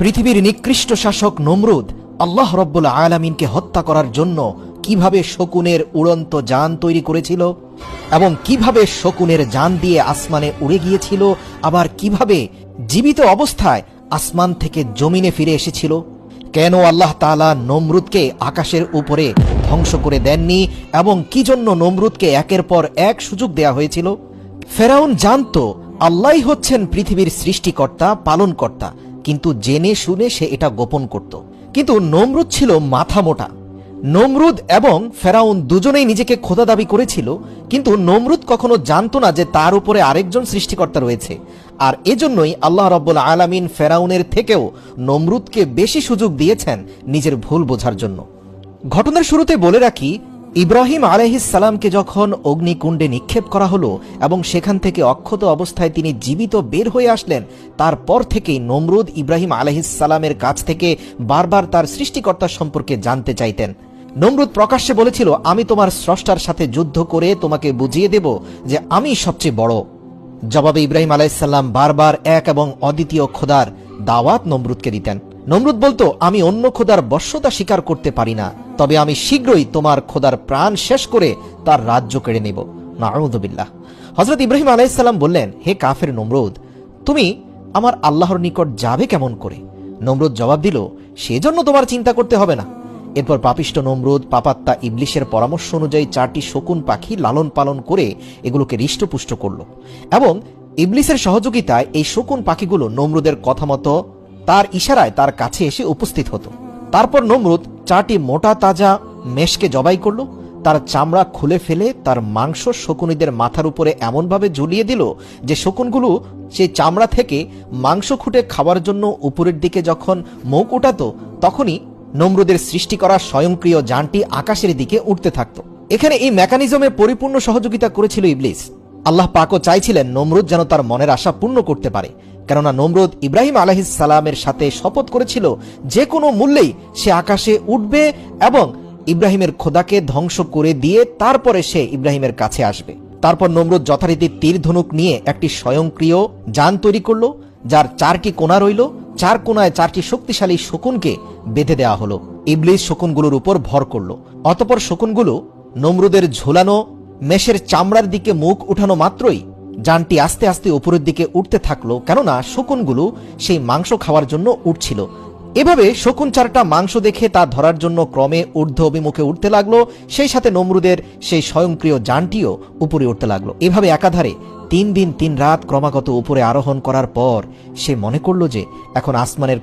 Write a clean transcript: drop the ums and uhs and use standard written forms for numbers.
পৃথিবীর নিকৃষ্ট শাসক নমরুদ আল্লাহ রব্বুল আলামিনকে হত্যা করার জন্য কিভাবে শকুনের উড়ন্ত যান তৈরি করেছিল এবং কিভাবে শকুনের যান দিয়ে আসমানে উড়ে গিয়েছিল, আবার কিভাবে জীবিত অবস্থায় আসমান থেকে জমিনে ফিরে এসেছিল। কেন আল্লাহ তাআলা নমরুদকে আকাশের উপরে ধ্বংস করে দেননি এবং কি জন্য নমরুদকে একের পর এক সুযোগ দেয়া হয়েছিল। ফেরাউন জানতো আল্লাহই হচ্ছেন পৃথিবীর সৃষ্টিকর্তা, পালনকর্তা, কিন্তু জেনে শুনে সে এটা গোপন করত। কিন্তু নমরুদ ছিল মাথা মোটা। নমরুদ এবং ফেরাউন দুজনেই নিজেকে খোদা দাবি করেছিল, কিন্তু নমরুদ কখনো জানতো না যে তার উপরে আরেকজন সৃষ্টিকর্তা রয়েছে। আর এজন্যই আল্লাহ রাব্বুল আলামিন ফেরাউনের থেকেও নমরুদকে বেশি সুযোগ দিয়েছেন নিজের ভুল বোঝার জন্য। ঘটনার শুরুতে বলে রাখি, ইব্রাহিম আলাইহিস সালামকে যখন অগ্নিকুণ্ডে নিক্ষেপ করা হলো এবং সেখান থেকে অক্ষত অবস্থায় তিনি জীবিত বের হয়ে আসলেন, তারপর থেকেই নমরুদ ইব্রাহিম আলাইহিস সালামের কাছ থেকে বারবার তার সৃষ্টিকর্তা সম্পর্কে জানতে চাইতেন। নমরুদ প্রকাশ্যে বলেছিল, আমি তোমার স্রষ্টার সাথে যুদ্ধ করে তোমাকে বুঝিয়ে দেব যে আমি সবচেয়ে বড়। জবাবে ইব্রাহিম আলাইহিস সালাম বারবার এক এবং অদ্বিতীয় খোদার দাওয়াত নমরুদকে দিতেন। নমরুদ বলতো, আমি অন্য খোদার বশ্যতা স্বীকার করতে পারি না, তবে আমি শীঘ্রই তোমার খোদার প্রাণ শেষ করে তার রাজ্য কেড়ে নেব। নাউযুবিল্লাহ। হযরত ইব্রাহিম আলাইহিস সালাম বললেন, হে কাফের নমরুদ, তুমি আমার আল্লাহর নিকট যাবে কেমন করে? নমরুদ জবাব দিল, সেজন্য তোমার চিন্তা করতে হবে না। এরপর পাপিষ্ট নমরুদ পাপাত্তা ইবলিশের পরামর্শ অনুযায়ী 4টি শকুন পাখি লালন পালন করে এগুলোকে হৃষ্টপুষ্ট করল এবং ইবলিসের সহযোগিতায় এই শকুন পাখিগুলো নমরুদের কথা মতো তার ইশারায় তার কাছে এসে উপস্থিত হতো। তারপর নমরুদ 4টি মোটা তাজা মেষকে জবাই করল, তার চামড়া খুলে ফেলে তার মাংস শকুনিদের মাথার উপরে এমনভাবে ঝুলিয়ে দিল যে শকুনগুলো সেই চামড়া থেকে মাংস খুঁটে খাওয়ার জন্য উপরের দিকে যখন মুখ উঠাতো, তখনই নমরুদের সৃষ্টি করা স্বয়ংক্রিয় যানটি আকাশের দিকে উঠতে থাকত। এখানে এই মেকানিজমে পরিপূর্ণ সহযোগিতা করেছিল ইবলিস। আল্লাহ পাকও চাইছিলেন নমরুদ যেন তার মনের আশা পূর্ণ করতে পারে, কেননা নমরুদ ইব্রাহিম আলাইহিস সালামের সাথে শপথ করেছিল যে কোনো মূল্যেই সে আকাশে উঠবে এবং ইব্রাহিমের খোদাকে ধ্বংস করে দিয়ে তারপরে সে ইব্রাহিমের কাছে আসবে। তারপর নমরুদ যথারীতি তীর ধনুক নিয়ে একটি স্বয়ংক্রিয় যান তৈরি করল, যার 4টি কোণা রইল। 4 কোণায় 4টি শক্তিশালী শকুনকে বেঁধে দেওয়া হলো। ইবলিস শকুনগুলোর উপর ভর করল। অতঃপর শকুনগুলো নমরুদের ঝোলানো মেষের চামড়ার দিকে মুখ উঠানো মাত্রই যানটি আস্তে আস্তে উপরের দিকে উঠতে থাকলো, কেননা শকুনগুলো সেই মাংস খাওয়ার জন্য উঠছিল। এভাবে শকুন 4টা মাংস দেখে তা ধরার জন্য ক্রমে ঊর্ধ্ব অভিমুখে উঠতে লাগলো, সেই সাথে নমরুদের সেই স্বয়ংক্রিয় যানটিও উপরে উঠতে লাগলো। এভাবে একাধারে 3 দিন 3 রাত ক্রমাগত উপরে আরোহণ করার পর সে মনে করল যে এখন আসমানের